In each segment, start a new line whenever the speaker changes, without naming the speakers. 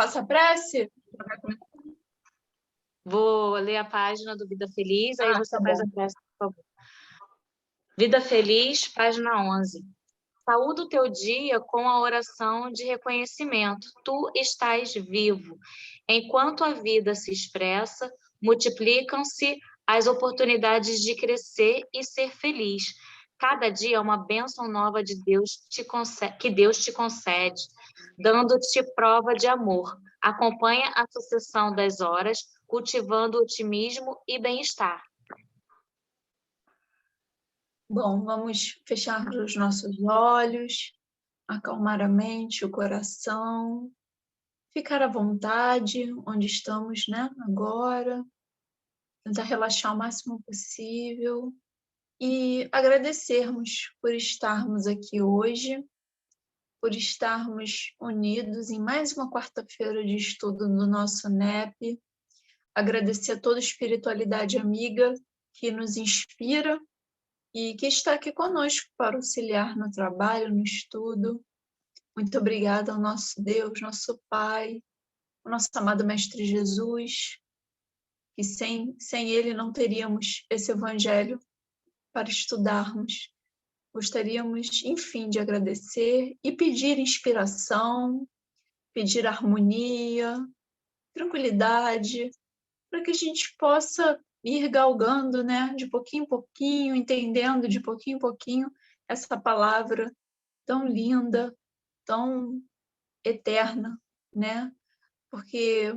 faça a prece?
Vou ler a página do Vida Feliz, aí você
tá
faz
bom.
a prece, por favor. Vida Feliz, página 11. Saúde o teu dia com a oração de reconhecimento. Tu estás vivo. Enquanto a vida se expressa, multiplicam-se as oportunidades de crescer e ser feliz. Cada dia é uma bênção nova de Deus que Deus te concede, dando-te prova de amor. Acompanha a sucessão das horas, cultivando otimismo e bem-estar.
Bom, vamos fechar os nossos olhos, acalmar a mente, o coração, ficar à vontade onde estamos, né, agora, tentar relaxar o máximo possível e agradecermos por estarmos aqui hoje, por estarmos unidos em mais uma quarta-feira de estudo do nosso NEP, agradecer a toda a espiritualidade amiga que nos inspira e que está aqui conosco para auxiliar no trabalho, no estudo. Muito obrigada ao nosso Deus, nosso Pai, ao nosso amado Mestre Jesus, que sem Ele não teríamos esse Evangelho para estudarmos. Gostaríamos, enfim, de agradecer e pedir inspiração, pedir harmonia, tranquilidade, para que a gente possa ir galgando, né, de pouquinho em pouquinho, entendendo de pouquinho em pouquinho essa palavra tão linda, tão eterna, né? Porque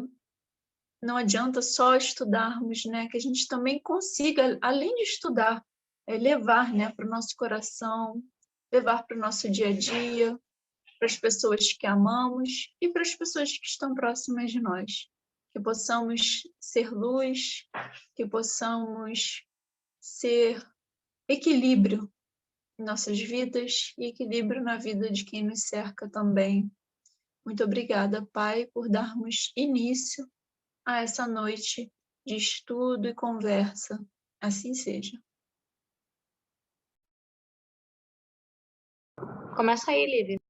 não adianta só estudarmos, né? Que a gente também consiga, além de estudar, levar, né, para o nosso coração, levar para o nosso dia a dia, para as pessoas que amamos e para as pessoas que estão próximas de nós. Que possamos ser luz, que possamos ser equilíbrio em nossas vidas e equilíbrio na vida de quem nos cerca também. Muito obrigada, Pai, por darmos início a essa noite de estudo e conversa. Assim seja.
Começa aí, Lívia.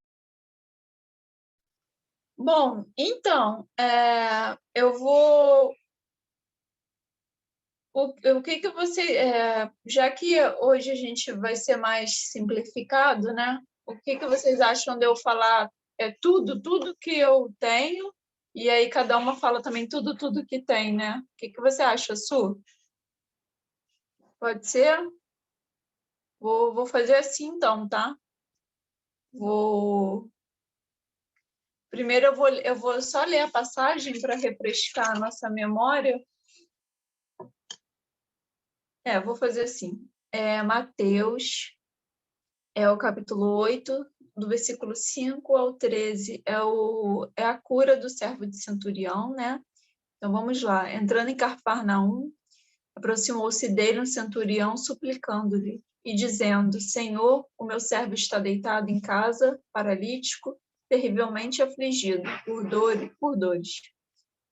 Bom, então, eu vou... O que você... já que hoje a gente vai ser mais simplificado, né? O que vocês acham de eu falar tudo que eu tenho, e aí cada uma fala também tudo que tem, né? O que você acha, Su? Pode ser? Vou fazer assim, então, tá? Primeiro eu vou só ler a passagem para refrescar a nossa memória. Vou fazer assim. Mateus, o capítulo 8, do versículo 5 ao 13, é a cura do servo de centurião, né? Então vamos lá. Entrando em Cafarnaum, aproximou-se dele um centurião suplicando-lhe e dizendo: Senhor, o meu servo está deitado em casa, paralítico, terrivelmente afligido por dores.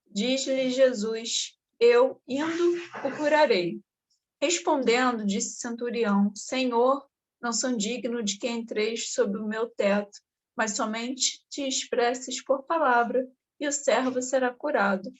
Diz-lhe Jesus: Eu, indo, o curarei. Respondendo, disse centurião: Senhor, não sou digno de que entreis sob o meu teto, mas somente te expresses por palavra, e o servo será curado.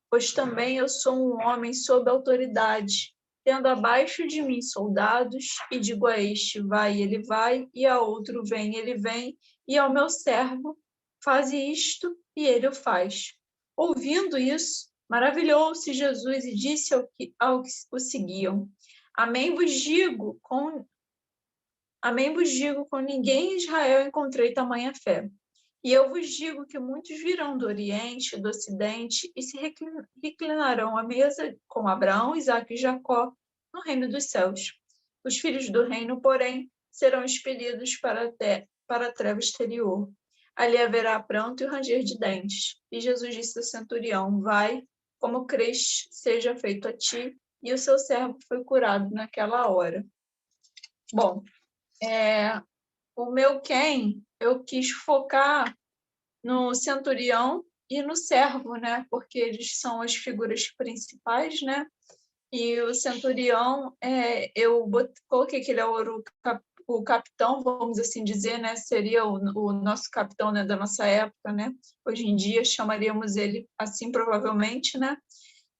Pois também eu sou um homem sob autoridade, tendo abaixo de mim soldados, e digo a este, vai, ele vai, e a outro, vem, ele vem, e ao meu servo, faze isto, e ele o faz. Ouvindo isso, maravilhou-se Jesus e disse ao que o seguiam, Amém vos digo, com ninguém em Israel encontrei tamanha fé. E eu vos digo que muitos virão do Oriente, do Ocidente, e se reclinarão à mesa com Abraão, Isaque e Jacó, no reino dos céus. Os filhos do reino, porém, serão expelidos para a treva exterior. Ali haverá pranto e ranger de dentes. E Jesus disse ao centurião: Vai, como crês, seja feito a ti. E o seu servo foi curado naquela hora. Bom, o meu quem, eu quis focar no centurião e no servo, né? Porque eles são as figuras principais, né? E o centurião, eu coloquei que ele é o o capitão, vamos assim dizer, né? Seria o nosso capitão, né, da nossa época, né? Hoje em dia chamaríamos ele assim, provavelmente, né?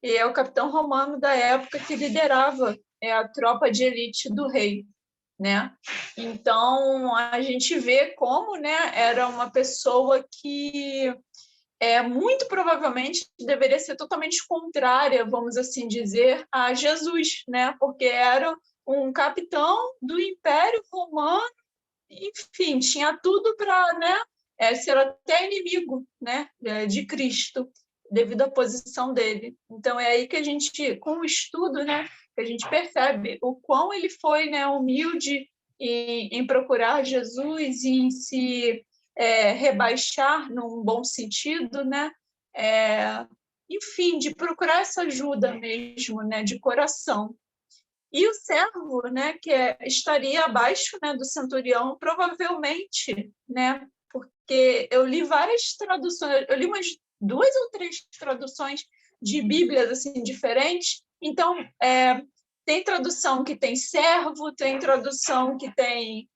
E é o capitão romano da época que liderava a tropa de elite do rei, né? Então, a gente vê como, né, era uma pessoa que muito provavelmente deveria ser totalmente contrária, vamos assim dizer, a Jesus, né? Porque era um capitão do Império Romano, enfim, tinha tudo para, né, ser até inimigo, né, de Cristo, devido à posição dele. Então é aí que a gente, com o estudo, né, que a gente percebe o quão ele foi, né, humilde em procurar Jesus e em se rebaixar num bom sentido, né? Enfim, de procurar essa ajuda mesmo, né, de coração. E o servo, né, que estaria abaixo, né, do centurião, provavelmente, né, porque eu li várias traduções, eu li umas 2 ou 3 traduções de Bíblias assim diferentes. Então, tem tradução que tem servo, tem tradução que tem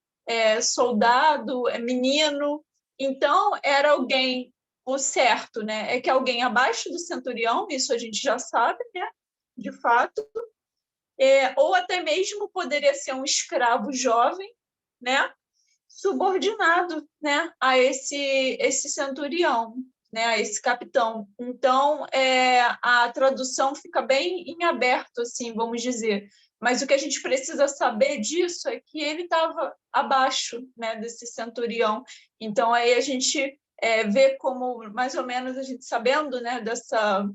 soldado, menino. Então, era alguém, o certo, né, é que alguém abaixo do centurião, isso a gente já sabe, né, de fato, ou até mesmo poderia ser um escravo jovem, né, subordinado, né, a esse centurião, né, a esse capitão. Então, a tradução fica bem em aberto, assim, vamos dizer. Mas o que a gente precisa saber disso é que ele estava abaixo, né, desse centurião. Então, aí a gente vê como, mais ou menos, a gente sabendo, né, dessa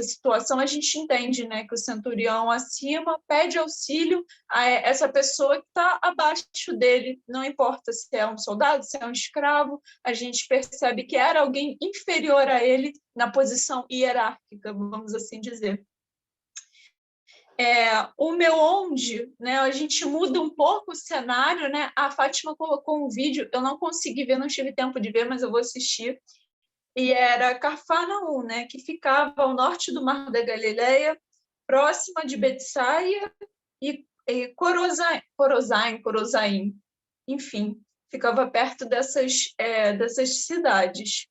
situação, a gente entende, né, que o centurião acima pede auxílio a essa pessoa que está abaixo dele, não importa se é um soldado, se é um escravo, a gente percebe que era alguém inferior a ele na posição hierárquica, vamos assim dizer. O meu onde, né, a gente muda um pouco o cenário, né? A Fátima colocou um vídeo, eu não consegui ver, não tive tempo de ver, mas eu vou assistir. E era Cafarnaum, né, que ficava ao norte do Mar da Galileia, próxima de Betsaida e Corozaim, enfim, ficava perto dessas cidades.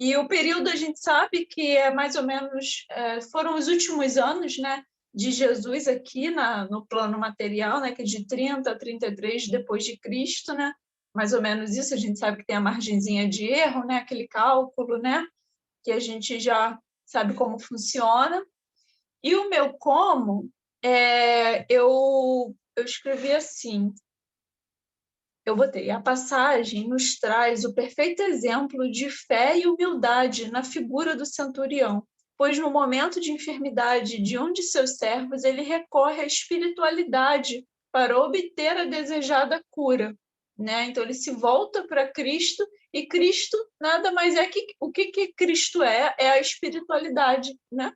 E o período a gente sabe que é mais ou menos, foram os últimos anos, né, de Jesus aqui no plano material, né, que é de 30 a 33 depois de Cristo, né, mais ou menos isso. A gente sabe que tem a margenzinha de erro, né, aquele cálculo, né, que a gente já sabe como funciona. E o meu como, eu escrevi assim, eu botei: a passagem nos traz o perfeito exemplo de fé e humildade na figura do centurião, pois no momento de enfermidade de um de seus servos, ele recorre à espiritualidade para obter a desejada cura, né? Então ele se volta para Cristo, e Cristo nada mais é que o que Cristo é a espiritualidade, né?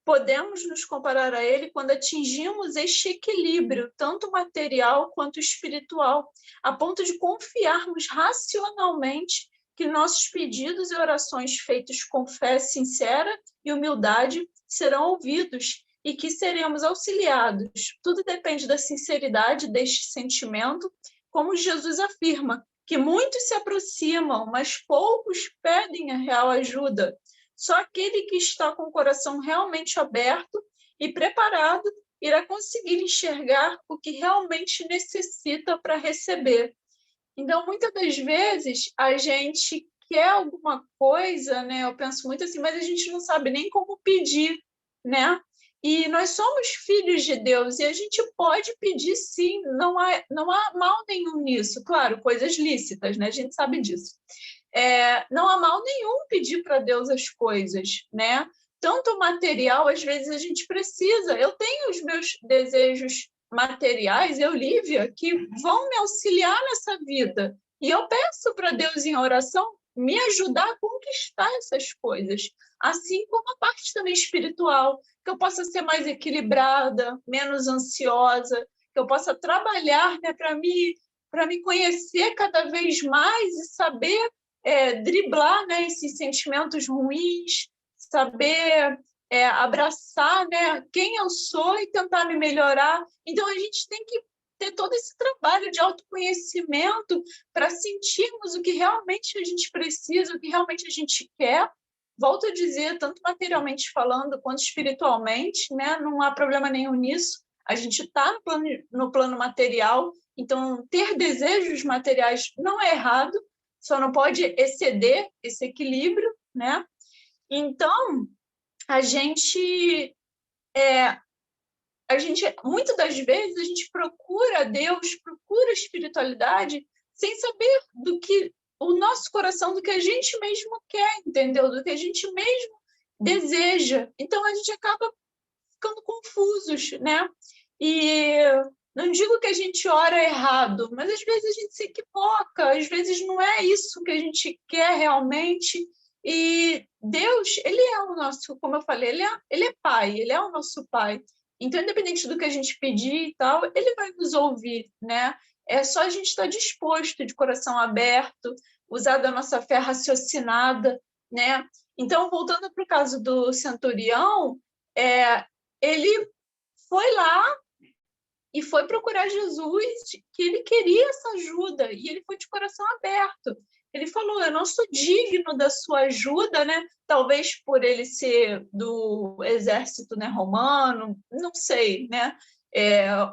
Podemos nos comparar a ele quando atingimos este equilíbrio, tanto material quanto espiritual, a ponto de confiarmos racionalmente que nossos pedidos e orações feitos com fé sincera e humildade serão ouvidos e que seremos auxiliados. Tudo depende da sinceridade deste sentimento, como Jesus afirma, que muitos se aproximam, mas poucos pedem a real ajuda. Só aquele que está com o coração realmente aberto e preparado irá conseguir enxergar o que realmente necessita para receber. Então, muitas das vezes, a gente quer alguma coisa, né? Eu penso muito assim, mas a gente não sabe nem como pedir, né? E nós somos filhos de Deus e a gente pode pedir sim, não há mal nenhum nisso. Claro, coisas lícitas, né? A gente sabe disso. Não há mal nenhum pedir para Deus as coisas, né? Tanto material, às vezes a gente precisa. Eu tenho os meus desejos materiais, eu, Lívia, que vão me auxiliar nessa vida. E eu peço para Deus em oração me ajudar a conquistar essas coisas. Assim como a parte também espiritual, que eu possa ser mais equilibrada, menos ansiosa, que eu possa trabalhar, né, para me conhecer cada vez mais e saber driblar, né, esses sentimentos ruins, saber abraçar, né, quem eu sou e tentar me melhorar. Então, a gente tem que ter todo esse trabalho de autoconhecimento para sentirmos o que realmente a gente precisa, o que realmente a gente quer. Volto a dizer, tanto materialmente falando quanto espiritualmente, né, não há problema nenhum nisso. A gente está no plano material, então ter desejos materiais não é errado, só não pode exceder esse equilíbrio, né? Então, a gente muitas das vezes a gente procura Deus, procura a espiritualidade sem saber do que o nosso coração, do que a gente mesmo quer, entendeu? Do que a gente mesmo deseja. Então a gente acaba ficando confusos, né? E não digo que a gente ora errado, mas às vezes a gente se equivoca, às vezes não é isso que a gente quer realmente. E Deus, ele é o nosso, como eu falei, ele é pai, ele é o nosso pai. Então, independente do que a gente pedir e tal, ele vai nos ouvir, né? É só a gente estar disposto, de coração aberto, usar da nossa fé raciocinada, né? Então, voltando para o caso do centurião, ele foi lá e foi procurar Jesus, que ele queria essa ajuda, e ele foi de coração aberto. Ele falou, eu não sou digno da sua ajuda, né? Talvez por ele ser do exército, né, romano, não sei, né?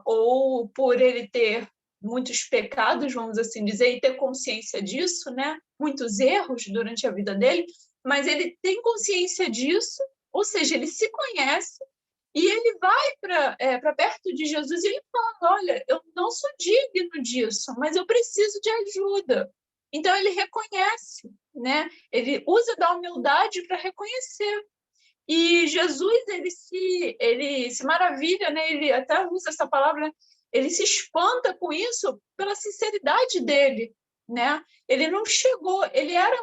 Ou por ele ter muitos pecados, vamos assim dizer, e ter consciência disso, né? Muitos erros durante a vida dele, mas ele tem consciência disso, ou seja, ele se conhece, e ele vai para perto de Jesus e ele fala, olha, eu não sou digno disso, mas eu preciso de ajuda. Então, ele reconhece, né? Ele usa da humildade para reconhecer. E Jesus, ele se maravilha, né? Ele até usa essa palavra, ele se espanta com isso pela sinceridade dele, né? Ele não chegou, ele era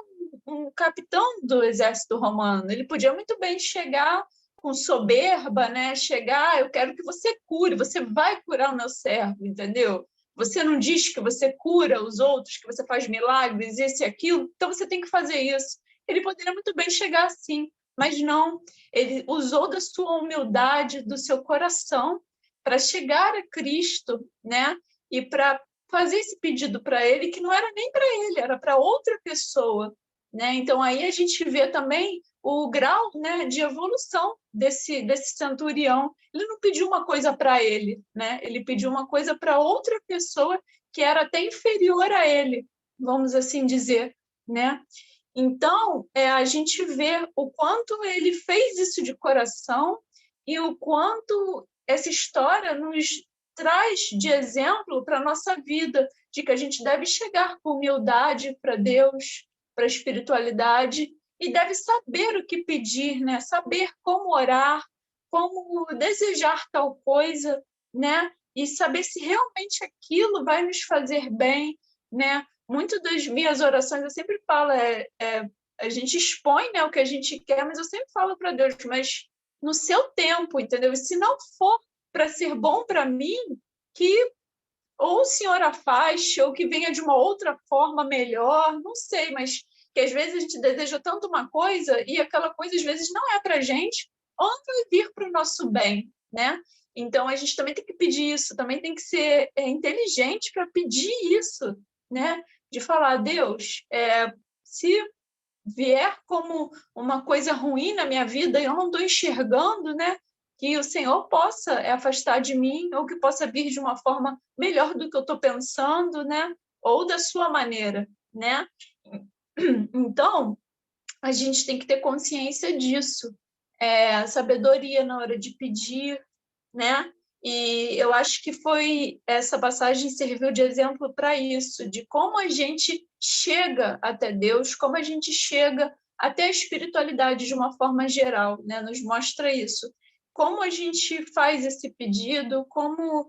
um capitão do exército romano, ele podia muito bem chegar com soberba, né? Chegar, eu quero que você cure, você vai curar o meu servo, entendeu? Você não diz que você cura os outros, que você faz milagres, isso e aquilo, então você tem que fazer isso. Ele poderia muito bem chegar assim, mas não, ele usou da sua humildade, do seu coração, para chegar a Cristo, né? E para fazer esse pedido para ele, que não era nem para ele, era para outra pessoa, né? Então aí a gente vê também o grau, né, de evolução desse centurião. Ele não pediu uma coisa para ele, né? Ele pediu uma coisa para outra pessoa que era até inferior a ele, vamos assim dizer, né? Então, a gente vê o quanto ele fez isso de coração e o quanto essa história nos traz de exemplo para a nossa vida, de que a gente deve chegar com humildade para Deus, para a espiritualidade, e deve saber o que pedir, né? Saber como orar, como desejar tal coisa, né? E saber se realmente aquilo vai nos fazer bem, né? Muito das minhas orações eu sempre falo, a gente expõe, né, o que a gente quer, mas eu sempre falo para Deus, mas no seu tempo, entendeu? E se não for para ser bom para mim, que ou o Senhor afaste, ou que venha de uma outra forma melhor, não sei, mas que às vezes a gente deseja tanto uma coisa e aquela coisa às vezes não é para a gente, ou não vai vir para o nosso bem, né? Então a gente também tem que pedir isso, também tem que ser inteligente para pedir isso, né? De falar, Deus, se vier como uma coisa ruim na minha vida e eu não estou enxergando, né? Que o Senhor possa afastar de mim, ou que possa vir de uma forma melhor do que eu estou pensando, né? Ou da sua maneira, né? Então, a gente tem que ter consciência disso, sabedoria na hora de pedir, né? E eu acho que essa passagem serviu de exemplo para isso, de como a gente chega até Deus, como a gente chega até a espiritualidade de uma forma geral, né? Nos mostra isso. Como a gente faz esse pedido, como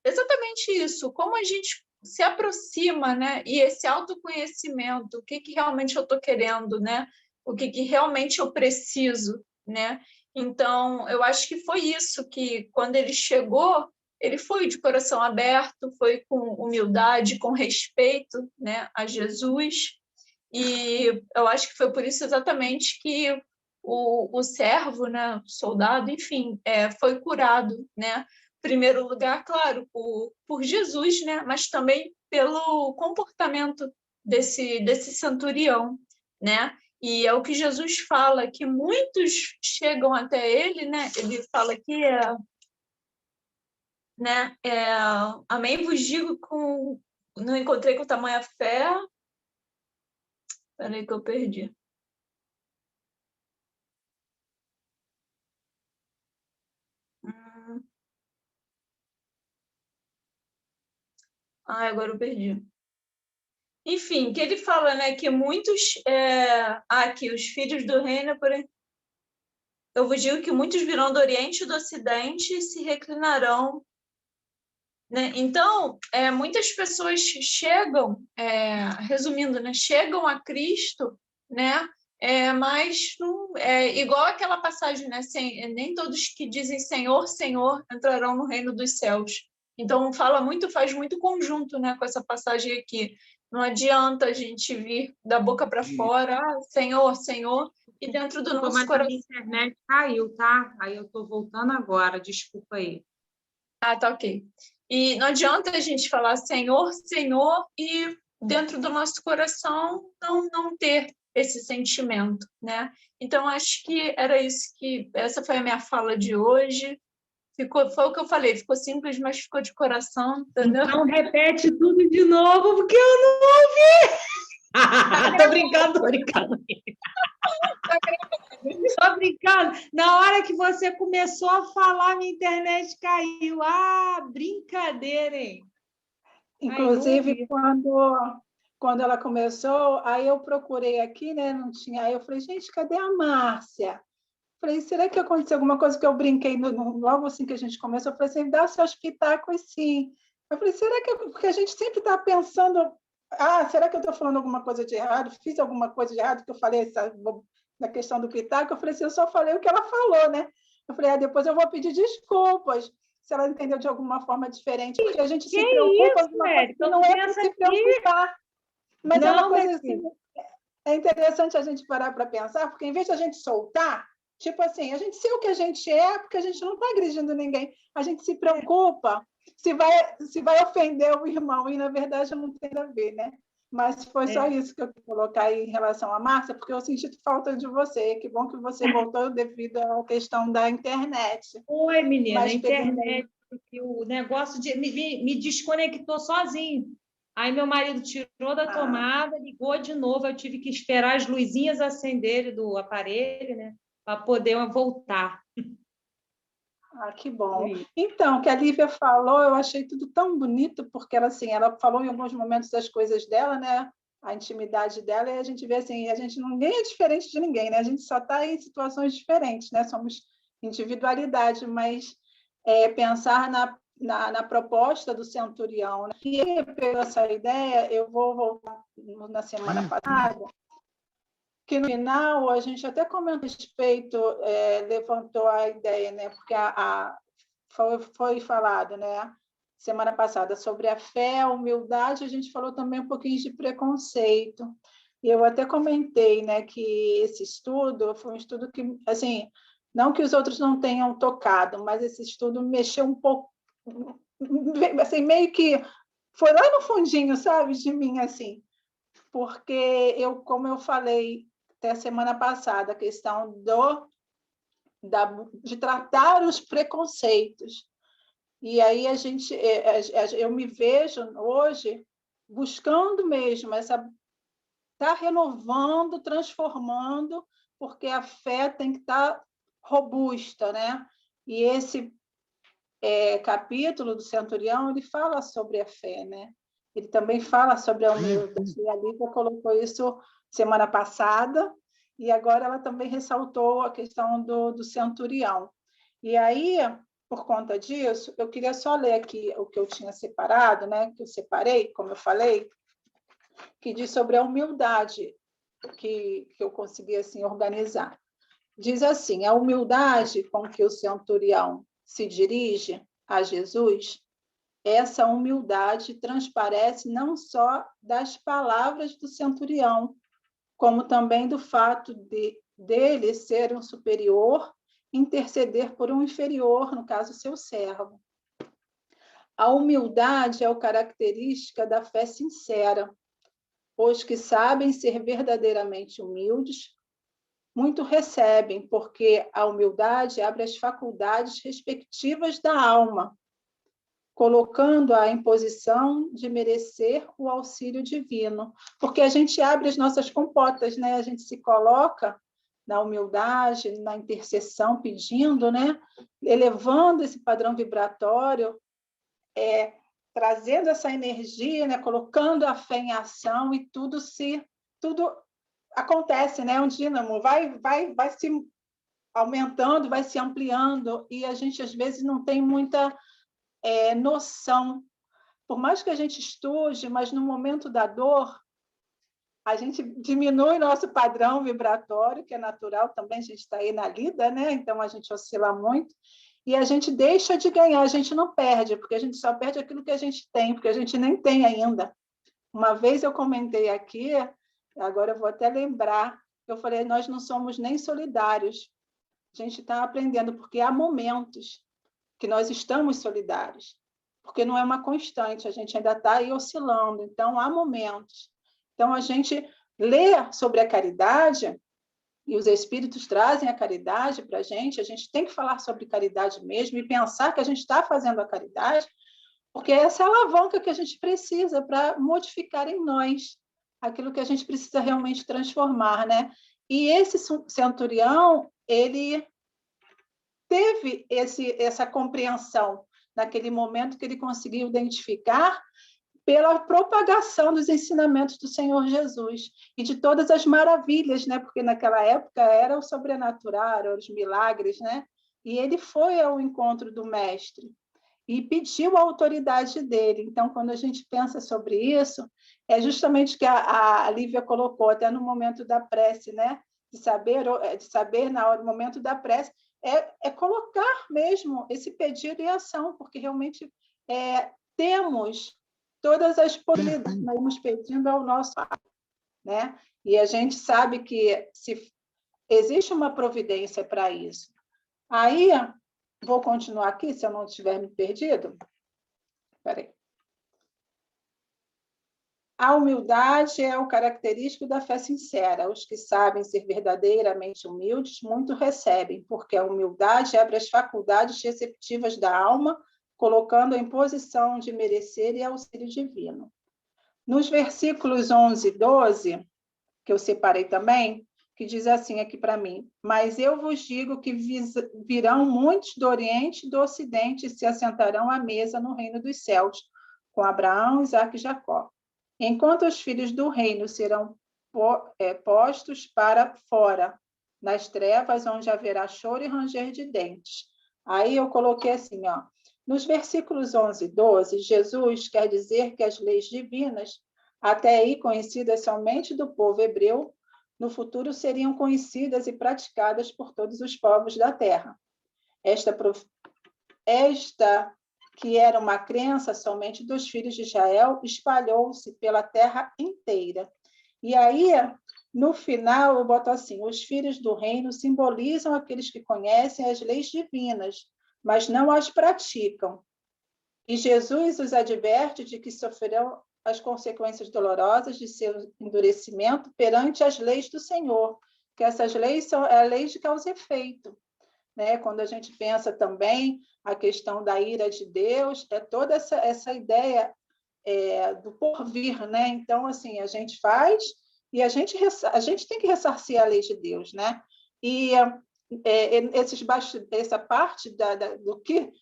exatamente isso, como a gente se aproxima, né? E esse autoconhecimento, o que realmente eu estou querendo, né? O que realmente eu preciso, né? Então, eu acho que foi isso que, quando ele chegou, ele foi de coração aberto, foi com humildade, com respeito, né, a Jesus, e eu acho que foi por isso exatamente que o servo, né, o soldado, enfim, foi curado, né? Em primeiro lugar, claro, por Jesus, né? Mas também pelo comportamento desse centurião, né? E é o que Jesus fala, que muitos chegam até ele, né? Ele fala que né? Amém vos digo não encontrei com tamanha fé. Peraí que eu perdi. Agora eu perdi. Enfim, que ele fala, né, que muitos, aqui os filhos do reino, porém, eu vos digo que muitos virão do Oriente e do Ocidente e se reclinarão, né? Então, muitas pessoas chegam, resumindo, né, chegam a Cristo, né? Mas não, igual aquela passagem, né? Nem todos que dizem Senhor, Senhor entrarão no reino dos céus. Então, faz muito conjunto, né, com essa passagem aqui. Não adianta a gente vir da boca para fora, Senhor, Senhor, e dentro do nosso coração.
A internet caiu, tá? Aí eu estou voltando agora, desculpa aí.
Tá ok. E não adianta a gente falar Senhor, Senhor, e dentro do nosso coração não ter esse sentimento, né? Então, acho que essa foi a minha fala de hoje. Foi o que eu falei, ficou simples, mas ficou de coração, entendeu?
Então, repete tudo de novo, porque eu não ouvi! Tô brincando. Tô brincando. Na hora que você começou a falar, minha internet caiu. Brincadeira, hein?
Inclusive, quando ela começou, aí eu procurei aqui, né? Não tinha. Aí eu falei, gente, cadê a Márcia? Falei, será que aconteceu alguma coisa que eu brinquei logo assim que a gente começou? Eu falei assim, dá seus pitacos sim. Eu falei, será que... Porque a gente sempre está pensando, será que eu estou falando alguma coisa de errado? Fiz alguma coisa de errado que eu falei na questão do pitaco? Eu falei assim, eu só falei o que ela falou, né? Eu falei, depois eu vou pedir desculpas se ela entendeu de alguma forma diferente, porque a gente se preocupa com uma coisa que não é para se preocupar. Mas é uma coisa assim, é interessante a gente parar para pensar, porque em vez de a gente soltar, tipo assim, a gente ser o que a gente é, porque a gente não está agredindo ninguém. A gente se preocupa se vai ofender o irmão, e na verdade não tem a ver, né? Mas foi só isso que eu queria colocar aí em relação à Márcia, porque eu senti falta de você. Que bom que você voltou devido à questão da internet.
Oi, menina, a internet, o negócio me desconectou sozinho. Aí meu marido tirou da tomada, ligou de novo, eu tive que esperar as luzinhas acenderem do aparelho, né, para poder voltar.
Que bom. Então, o que a Lívia falou, eu achei tudo tão bonito, porque ela falou em alguns momentos das coisas dela, né? A intimidade dela, e a gente vê assim, ninguém é diferente de ninguém, né? A gente só está em situações diferentes, né? Somos individualidade, mas pensar na proposta do centurião, né? E pela essa ideia, eu vou voltar na semana passada, que no final a gente até comentou a respeito, levantou a ideia, né? Porque foi falado, né? Semana passada sobre a fé, a humildade, a gente falou também um pouquinho de preconceito. E eu até comentei, né, que esse estudo foi um estudo que, assim, não que os outros não tenham tocado, mas esse estudo mexeu um pouco, assim, meio que foi lá no fundinho, sabe, de mim, assim, porque como eu falei até a semana passada, a questão de tratar os preconceitos. E aí eu me vejo hoje buscando mesmo tá renovando, transformando, porque a fé tem que estar robusta, né? E esse capítulo do Centurião, ele fala sobre a fé, né? Ele também fala sobre a humildade. E a Lívia colocou isso semana passada, e agora ela também ressaltou a questão do centurião. E aí, por conta disso, eu queria só ler aqui o que eu tinha separado, né? Que eu separei, como eu falei, que diz sobre a humildade que eu consegui assim organizar. Diz assim: a humildade com que o centurião se dirige a Jesus, essa humildade transparece não só das palavras do centurião, como também do fato dele ser um superior, interceder por um inferior, no caso, seu servo. A humildade é a característica da fé sincera. Os que sabem ser verdadeiramente humildes, muito recebem, porque a humildade abre as faculdades respectivas da alma, colocando-a em posição de merecer o auxílio divino. Porque a gente abre as nossas comportas, né? A gente se coloca na humildade, na intercessão, pedindo, né? Elevando esse padrão vibratório, trazendo essa energia, né? Colocando a fé em ação, e tudo acontece, né? Um dínamo vai se aumentando, vai se ampliando, e a gente às vezes não tem muita noção. Por mais que a gente estude, mas no momento da dor, a gente diminui nosso padrão vibratório, que é natural também, a gente está aí na lida, né? Então a gente oscila muito, e a gente deixa de ganhar, a gente não perde, porque a gente só perde aquilo que a gente tem, porque a gente nem tem ainda. Uma vez eu comentei aqui, agora eu vou até lembrar, eu falei, nós não somos nem solidários, a gente está aprendendo, porque há momentos que nós estamos solidários, porque não é uma constante, a gente ainda está aí oscilando, então há momentos. Então, a gente lê sobre a caridade, e os espíritos trazem a caridade para a gente tem que falar sobre caridade mesmo, e pensar que a gente está fazendo a caridade, porque é essa alavanca que a gente precisa para modificar em nós aquilo que a gente precisa realmente transformar, né? E esse centurião, ele teve essa compreensão naquele momento que ele conseguiu identificar pela propagação dos ensinamentos do Senhor Jesus e de todas as maravilhas, né? Porque naquela época era o sobrenatural, eram os milagres, né? E ele foi ao encontro do mestre e pediu a autoridade dele. Então, quando a gente pensa sobre isso, é justamente o que a Lívia colocou até no momento da prece, né? De saber no momento da prece, é colocar mesmo esse pedido em ação, porque realmente temos todas as possibilidades, nós estamos pedindo ao nosso Pai, né? E a gente sabe que se existe uma providência para isso. Aí, vou continuar aqui, se eu não tiver me perdido. Espera aí. A humildade é o característico da fé sincera. Os que sabem ser verdadeiramente humildes, muito recebem, porque a humildade abre as faculdades receptivas da alma, colocando em posição de merecer e auxílio divino. Nos versículos 11 e 12, que eu separei também, que diz assim aqui para mim: mas eu vos digo que virão muitos do Oriente e do Ocidente e se assentarão à mesa no reino dos céus, com Abraão, Isaque e Jacó. Enquanto os filhos do reino serão postos para fora, nas trevas, onde haverá choro e ranger de dentes. Aí eu coloquei assim, ó, nos versículos 11 e 12, Jesus quer dizer que as leis divinas, até aí conhecidas somente do povo hebreu, no futuro seriam conhecidas e praticadas por todos os povos da terra. Esta que era uma crença somente dos filhos de Israel, espalhou-se pela terra inteira. E aí, no final, eu boto assim: os filhos do reino simbolizam aqueles que conhecem as leis divinas, mas não as praticam. E Jesus os adverte de que sofrerão as consequências dolorosas de seu endurecimento perante as leis do Senhor, que essas leis são leis de causa e efeito. Né? Quando a gente pensa também a questão da ira de Deus, é toda essa ideia do porvir, né? Então, assim, a gente faz e a gente tem que ressarcir a lei de Deus, né? E essa parte do que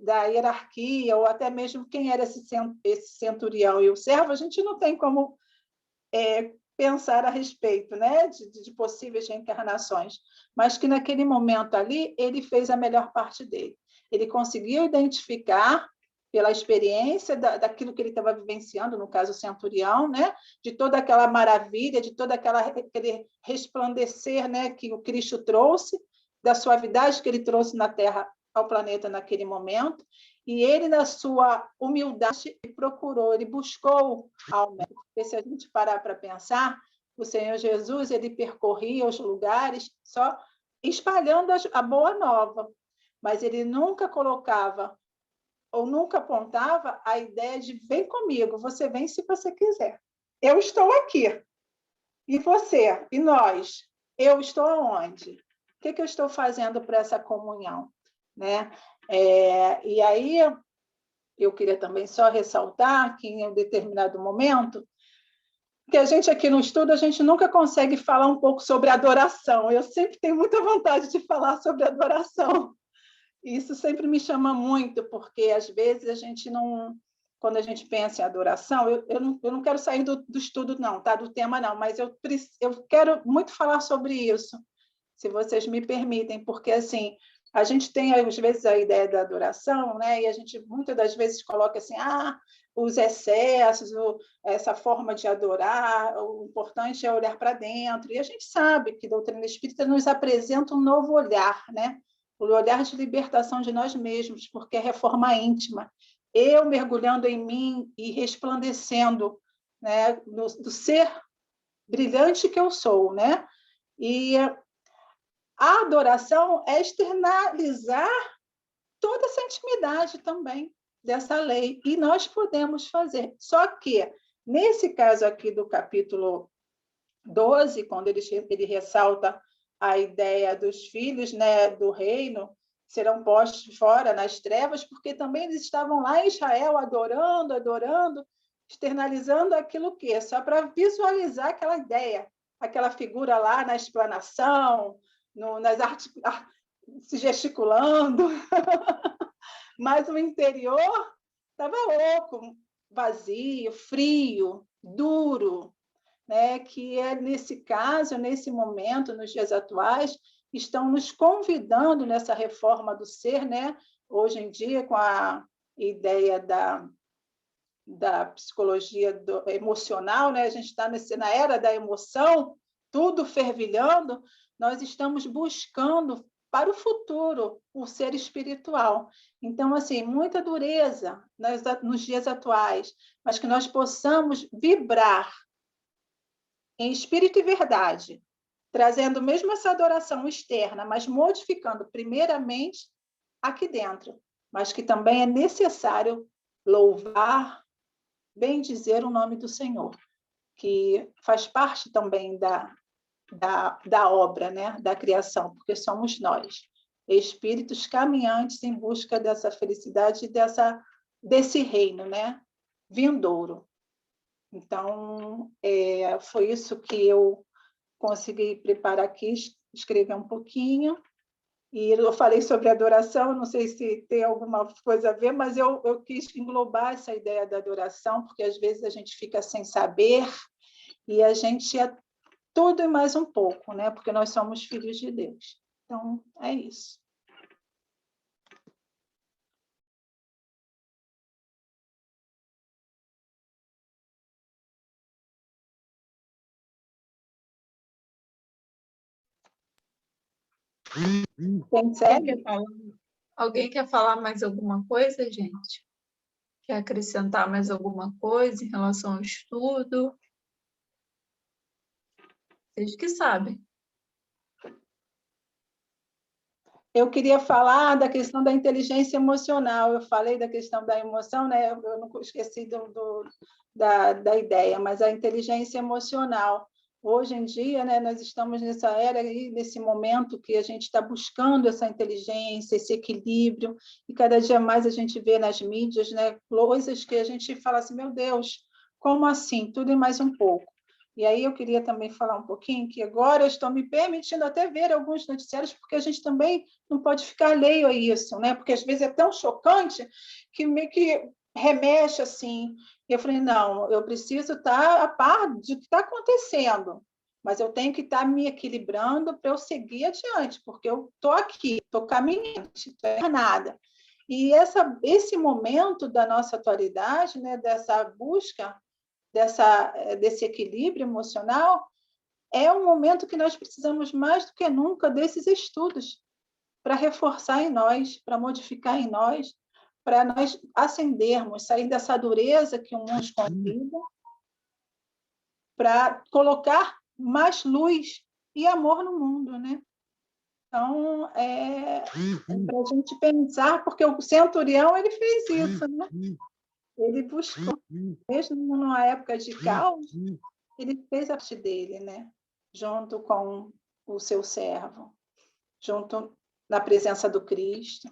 da hierarquia, ou até mesmo quem era esse centurião e o servo, a gente não tem como pensar a respeito, né, de possíveis reencarnações, mas que naquele momento ali ele fez a melhor parte dele. Ele conseguiu identificar pela experiência daquilo que ele estava vivenciando, no caso o centurião, né, de toda aquela maravilha, de todo aquele resplandecer, né, que o Cristo trouxe, da suavidade que ele trouxe na Terra ao planeta naquele momento, e ele, na sua humildade, procurou, ele buscou ao médico. Porque se a gente parar para pensar, o Senhor Jesus ele percorria os lugares só espalhando a boa nova, mas ele nunca colocava ou nunca apontava a ideia de vem comigo, você vem se você quiser. Eu estou aqui. E você? E nós? Eu estou aonde? O que eu estou fazendo para essa comunhão? Né? E aí, eu queria também só ressaltar que, em um determinado momento, que a gente aqui no estudo, a gente nunca consegue falar um pouco sobre adoração. Eu sempre tenho muita vontade de falar sobre adoração. Isso sempre me chama muito, porque, às vezes, a gente não... Quando a gente pensa em adoração, eu não quero sair do estudo, não, tá? Do tema, não, mas eu quero muito falar sobre isso, se vocês me permitem, porque, assim, a gente tem, às vezes, a ideia da adoração, né? E a gente, muitas das vezes, coloca assim, os excessos, essa forma de adorar, o importante é olhar para dentro. E a gente sabe que a doutrina espírita nos apresenta um novo olhar, né? O olhar de libertação de nós mesmos, porque é reforma íntima. Eu mergulhando em mim e resplandecendo, né, do ser brilhante que eu sou, né? E a adoração é externalizar toda essa intimidade também dessa lei, e nós podemos fazer. Só que, nesse caso aqui do capítulo 12, quando ele ressalta a ideia dos filhos, né, do reino, serão postos fora nas trevas, porque também eles estavam lá em Israel adorando, externalizando aquilo que é só para visualizar aquela ideia, aquela figura lá na explanação, nas artes, se gesticulando, mas o interior estava louco, vazio, frio, duro, né? Que é nesse caso, nesse momento, nos dias atuais, estão nos convidando nessa reforma do ser, né? Hoje em dia, com a ideia da psicologia emocional, né? A gente está na era da emoção, tudo fervilhando, nós estamos buscando para o futuro o ser espiritual. Então, assim, muita dureza nos dias atuais, mas que nós possamos vibrar em espírito e verdade, trazendo mesmo essa adoração externa, mas modificando primeiramente aqui dentro, mas que também é necessário louvar, bendizer o nome do Senhor, que faz parte também da obra, né? Da criação, porque somos nós, espíritos caminhantes em busca dessa felicidade e desse reino, né? Vindouro. Então, foi isso que eu consegui preparar aqui, escrever um pouquinho. E eu falei sobre adoração, não sei se tem alguma coisa a ver, mas eu quis englobar essa ideia da adoração, porque às vezes a gente fica sem saber e a gente é tudo e mais um pouco, né? Porque nós somos filhos de Deus. Então, é isso. Tem segue?
Alguém quer falar mais alguma coisa, gente? Quer acrescentar mais alguma coisa em relação ao estudo? Vocês que sabem.
Eu queria falar da questão da inteligência emocional. Eu falei da questão da emoção, né? Eu não esqueci da ideia, mas a inteligência emocional. Hoje em dia, né, nós estamos nessa era e nesse momento que a gente está buscando essa inteligência, esse equilíbrio, e cada dia mais a gente vê nas mídias, né, coisas que a gente fala assim, meu Deus, como assim? Tudo e mais um pouco. E aí eu queria também falar um pouquinho que agora eu estou me permitindo até ver alguns noticiários, porque a gente também não pode ficar alheio a isso, né? Porque às vezes é tão chocante que meio que remexe assim. E eu falei, não, eu preciso estar a par do que está acontecendo, mas eu tenho que estar me equilibrando para eu seguir adiante, porque eu estou aqui, estou caminhante, estou nada. E esse momento da nossa atualidade, né, dessa busca, desse equilíbrio emocional, é um momento que nós precisamos mais do que nunca desses estudos para reforçar em nós, para modificar em nós, para nós ascendermos, sair dessa dureza que o mundo convida, para colocar mais luz e amor no mundo, né? Então, para a gente pensar, porque o centurião ele fez isso, né? Ele buscou, mesmo numa época de caos, ele fez a parte dele, né? Junto com o seu servo, junto na presença do Cristo.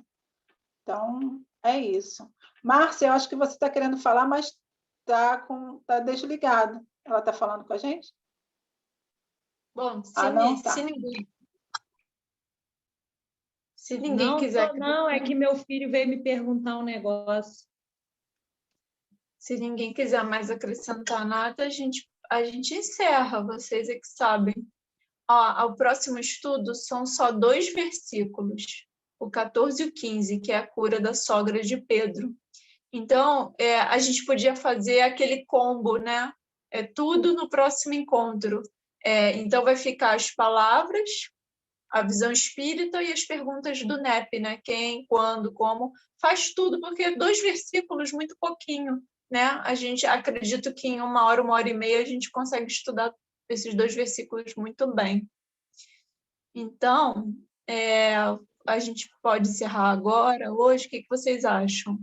Então, é isso. Márcia, eu acho que você está querendo falar, mas tá desligado. Ela está falando com a gente?
Bom,
não tá.
Se ninguém quiser...
Não, é que meu filho veio me perguntar um negócio.
Se ninguém quiser mais acrescentar nada, a gente encerra, vocês é que sabem. O próximo estudo são só 2 versículos, o 14 e o 15, que é a cura da sogra de Pedro. Então, a gente podia fazer aquele combo, né? Tudo no próximo encontro. Então, vai ficar as palavras, a visão espírita e as perguntas do NEP, né? Quem, quando, como, faz tudo, porque 2 versículos, muito pouquinho, né? A gente acredito que em 1 hora, 1h30, a gente consegue estudar esses 2 versículos muito bem. Então, a gente pode encerrar agora, hoje, o que vocês acham?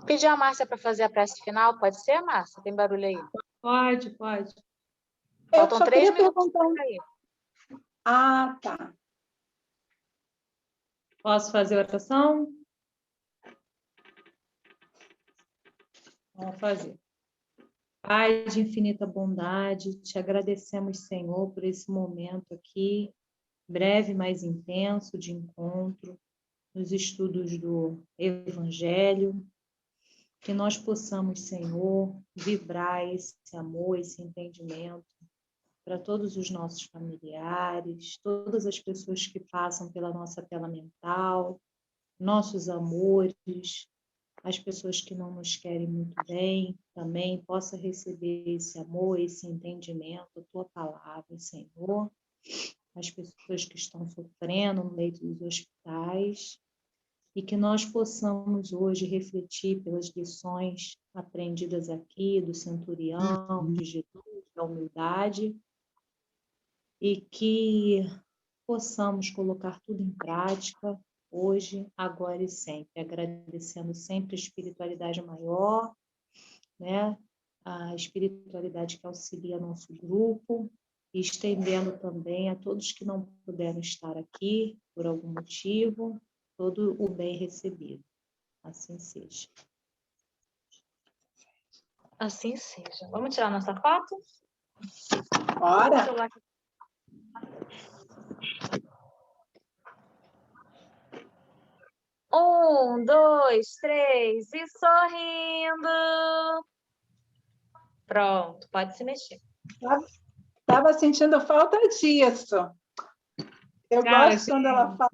Pedir a Márcia para fazer a prece final, pode ser, Márcia? Tem barulho aí?
Pode.
Faltam 3 minutos
perguntar...
para ir.
Tá.
Posso fazer a oração? Vamos fazer. Pai de infinita bondade, te agradecemos, Senhor, por esse momento aqui, breve, mas intenso, de encontro, nos estudos do Evangelho, que nós possamos, Senhor, vibrar esse amor, esse entendimento para todos os nossos familiares, todas as pessoas que passam pela nossa tela mental, nossos amores, as pessoas que não nos querem muito bem, também possa receber esse amor, esse entendimento, a tua palavra, Senhor, as pessoas que estão sofrendo no leito dos hospitais, e que nós possamos hoje refletir pelas lições aprendidas aqui do centurião, de Jesus, da humildade, e que possamos colocar tudo em prática hoje, agora e sempre, agradecendo sempre a espiritualidade maior, né? A espiritualidade que auxilia nosso grupo, e estendendo também a todos que não puderam estar aqui por algum motivo, todo o bem recebido. Assim seja.
Assim seja. Vamos tirar nossa foto?
Bora!
1, 2, 3 e sorrindo. Pronto, pode se mexer.
Estava sentindo falta disso. Eu gosto quando ela fala.